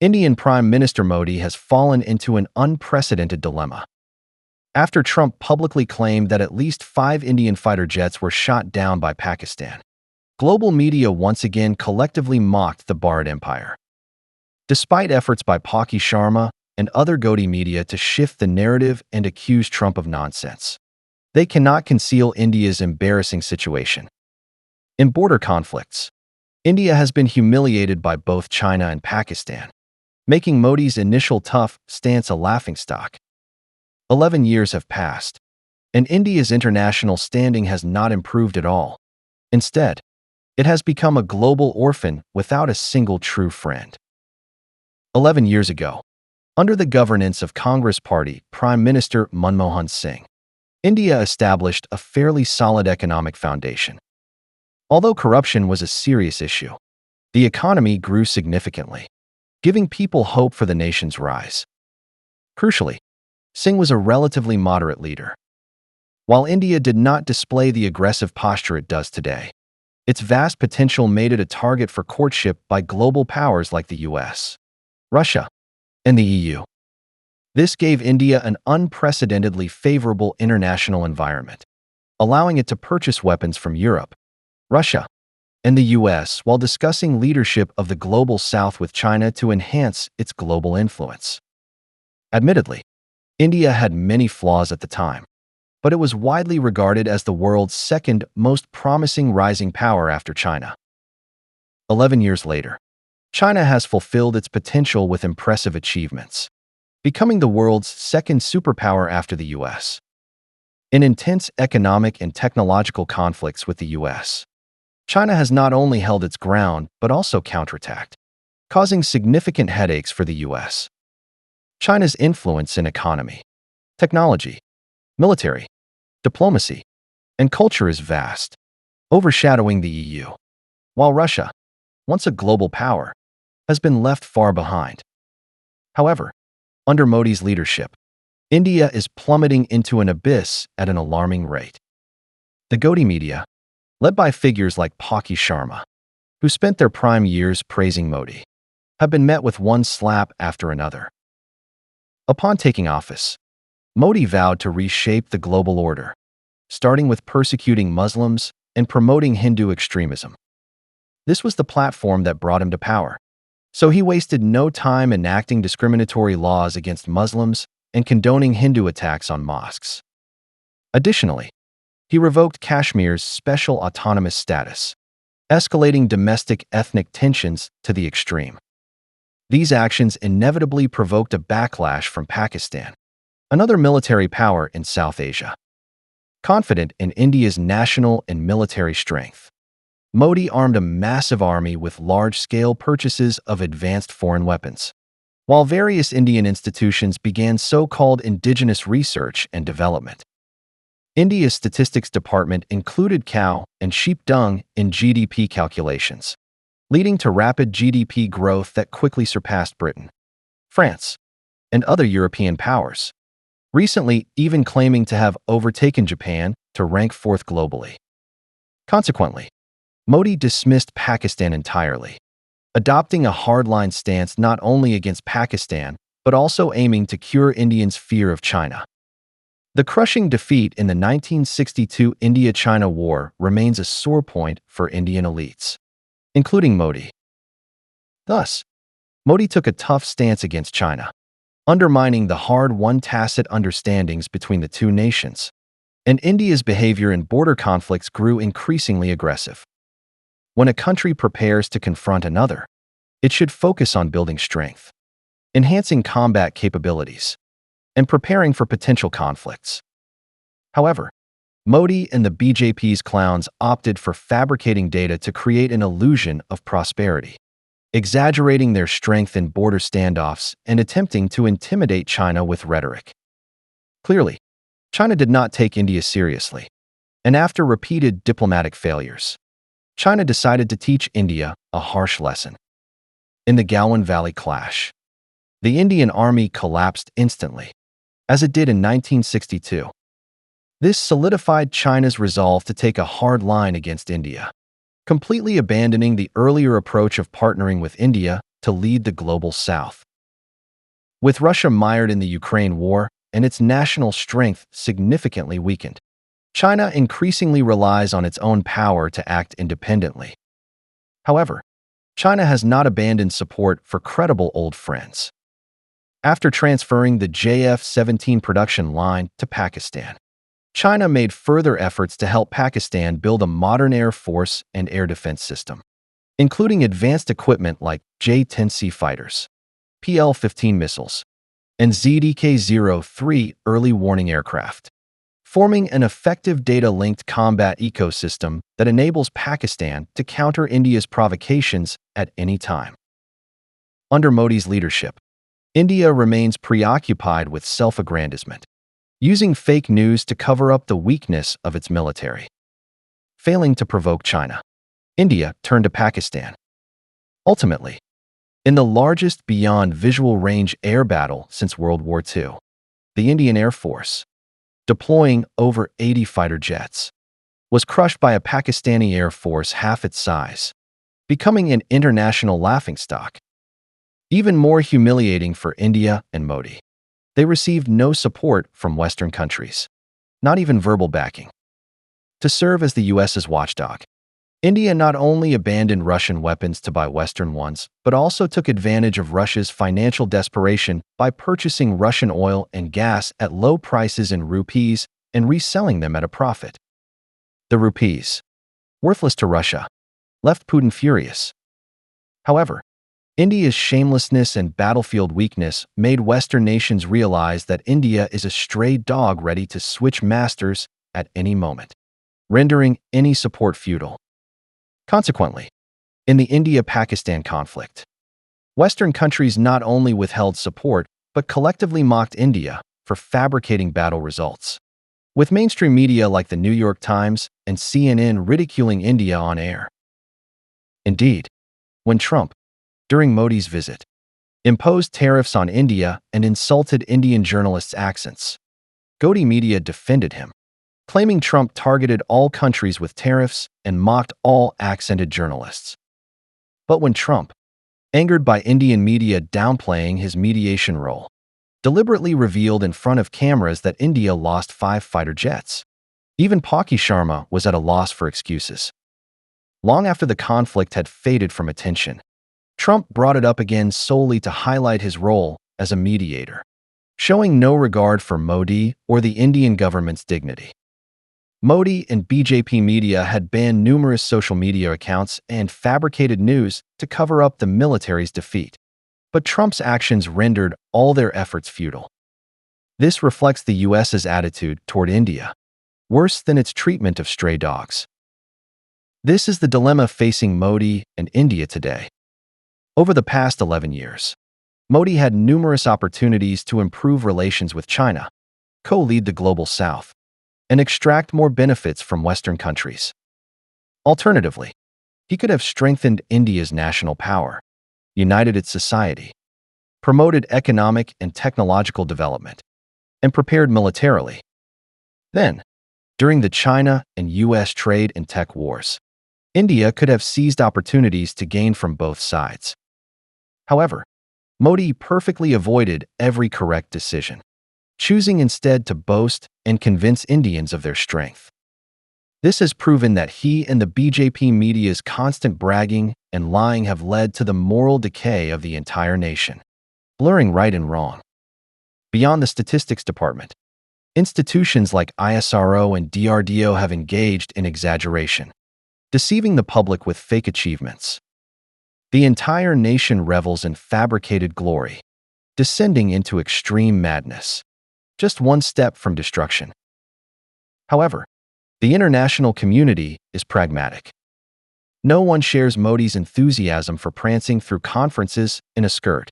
Indian Prime Minister Modi has fallen into an unprecedented dilemma. After Trump publicly claimed that at least 5 Indian fighter jets were shot down by Pakistan, global media once again collectively mocked the Bharat Empire. Despite efforts by Paki Sharma and other Gaudiya media to shift the narrative and accuse Trump of nonsense, they cannot conceal India's embarrassing situation. In border conflicts, India has been humiliated by both China and Pakistan, making Modi's initial tough stance a laughingstock. 11 years have passed, and India's international standing has not improved at all. Instead, it has become a global orphan without a single true friend. 11 years ago, under the governance of Congress Party Prime Minister Manmohan Singh, India established a fairly solid economic foundation. Although corruption was a serious issue, the economy grew significantly, giving people hope for the nation's rise. Crucially, Singh was a relatively moderate leader. While India did not display the aggressive posture it does today, its vast potential made it a target for courtship by global powers like the US, Russia, and the EU. This gave India an unprecedentedly favorable international environment, allowing it to purchase weapons from Europe, Russia, and the US while discussing leadership of the global South with China to enhance its global influence. Admittedly, India had many flaws at the time, but it was widely regarded as the world's second most promising rising power after China. 11 years later, China has fulfilled its potential with impressive achievements, becoming the world's second superpower after the US. In intense economic and technological conflicts with the US, China has not only held its ground but also counterattacked, causing significant headaches for the US. China's influence in economy, technology, military, diplomacy, and culture is vast, overshadowing the EU, while Russia, once a global power, has been left far behind. However, under Modi's leadership, India is plummeting into an abyss at an alarming rate. The Gaudiya media, led by figures like Paki Sharma, who spent their prime years praising Modi, have been met with one slap after another. Upon taking office, Modi vowed to reshape the global order, starting with persecuting Muslims and promoting Hindu extremism. This was the platform that brought him to power, so he wasted no time enacting discriminatory laws against Muslims and condoning Hindu attacks on mosques. Additionally, he revoked Kashmir's special autonomous status, escalating domestic ethnic tensions to the extreme. These actions inevitably provoked a backlash from Pakistan, another military power in South Asia. Confident in India's national and military strength, Modi armed a massive army with large-scale purchases of advanced foreign weapons, while various Indian institutions began so-called indigenous research and development. India's statistics department included cow and sheep dung in GDP calculations, leading to rapid GDP growth that quickly surpassed Britain, France, and other European powers, recently even claiming to have overtaken Japan to rank 4th globally. Consequently, Modi dismissed Pakistan entirely, adopting a hardline stance not only against Pakistan but also aiming to cure Indians' fear of China. The crushing defeat in the 1962 India-China War remains a sore point for Indian elites, including Modi. Thus, Modi took a tough stance against China, undermining the hard-won tacit understandings between the two nations, and India's behavior in border conflicts grew increasingly aggressive. When a country prepares to confront another, it should focus on building strength, enhancing combat capabilities, and preparing for potential conflicts. However, Modi and the BJP's clowns opted for fabricating data to create an illusion of prosperity, exaggerating their strength in border standoffs and attempting to intimidate China with rhetoric. Clearly, China did not take India seriously, and after repeated diplomatic failures, China decided to teach India a harsh lesson. In the Galwan Valley clash, the Indian army collapsed instantly, as it did in 1962. This solidified China's resolve to take a hard line against India, completely abandoning the earlier approach of partnering with India to lead the global South. With Russia mired in the Ukraine war and its national strength significantly weakened, China increasingly relies on its own power to act independently. However, China has not abandoned support for credible old friends. After transferring the JF-17 production line to Pakistan, China made further efforts to help Pakistan build a modern air force and air defense system, including advanced equipment like J-10C fighters, PL-15 missiles, and ZDK-03 early warning aircraft, forming an effective data-linked combat ecosystem that enables Pakistan to counter India's provocations at any time. Under Modi's leadership, India remains preoccupied with self-aggrandizement, using fake news to cover up the weakness of its military. Failing to provoke China, India turned to Pakistan. Ultimately, in the largest beyond visual range air battle since World War II, the Indian Air Force, deploying over 80 fighter jets, was crushed by a Pakistani Air Force half its size, becoming an international laughingstock. Even more humiliating for India and Modi, they received no support from Western countries, not even verbal backing. To serve as the US's watchdog, India not only abandoned Russian weapons to buy Western ones, but also took advantage of Russia's financial desperation by purchasing Russian oil and gas at low prices in rupees and reselling them at a profit. The rupees, worthless to Russia, left Putin furious. However, India's shamelessness and battlefield weakness made Western nations realize that India is a stray dog ready to switch masters at any moment, rendering any support futile. Consequently, in the India-Pakistan conflict, Western countries not only withheld support, but collectively mocked India for fabricating battle results, with mainstream media like the New York Times and CNN ridiculing India on air. Indeed, when Trump, during Modi's visit, imposed tariffs on India and insulted Indian journalists' accents, Gaudy media defended him, claiming Trump targeted all countries with tariffs and mocked all accented journalists. But when Trump, angered by Indian media downplaying his mediation role, deliberately revealed in front of cameras that India lost 5 fighter jets, even Paki Sharma was at a loss for excuses. Long after the conflict had faded from attention, Trump brought it up again solely to highlight his role as a mediator, showing no regard for Modi or the Indian government's dignity. Modi and BJP media had banned numerous social media accounts and fabricated news to cover up the military's defeat, but Trump's actions rendered all their efforts futile. This reflects the US's attitude toward India, worse than its treatment of stray dogs. This is the dilemma facing Modi and India today. Over the past 11 years, Modi had numerous opportunities to improve relations with China, co-lead the global South, and extract more benefits from Western countries. Alternatively, he could have strengthened India's national power, united its society, promoted economic and technological development, and prepared militarily. Then, during the China and US trade and tech wars, India could have seized opportunities to gain from both sides. However, Modi perfectly avoided every correct decision, choosing instead to boast and convince Indians of their strength. This has proven that he and the BJP media's constant bragging and lying have led to the moral decay of the entire nation, blurring right and wrong. Beyond the statistics department, institutions like ISRO and DRDO have engaged in exaggeration, deceiving the public with fake achievements. The entire nation revels in fabricated glory, descending into extreme madness, just one step from destruction. However, the international community is pragmatic. No one shares Modi's enthusiasm for prancing through conferences in a skirt,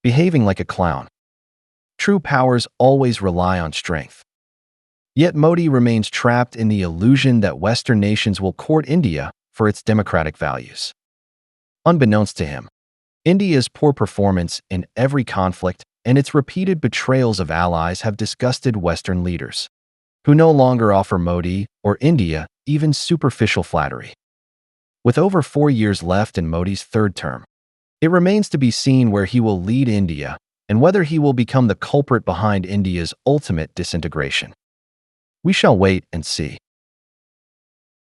behaving like a clown. True powers always rely on strength. Yet Modi remains trapped in the illusion that Western nations will court India for its democratic values. Unbeknownst to him, India's poor performance in every conflict and its repeated betrayals of allies have disgusted Western leaders, who no longer offer Modi or India even superficial flattery. With over 4 years left in Modi's third term, It remains to be seen where he will lead India and whether he will become the culprit behind India's ultimate disintegration. We shall wait and see.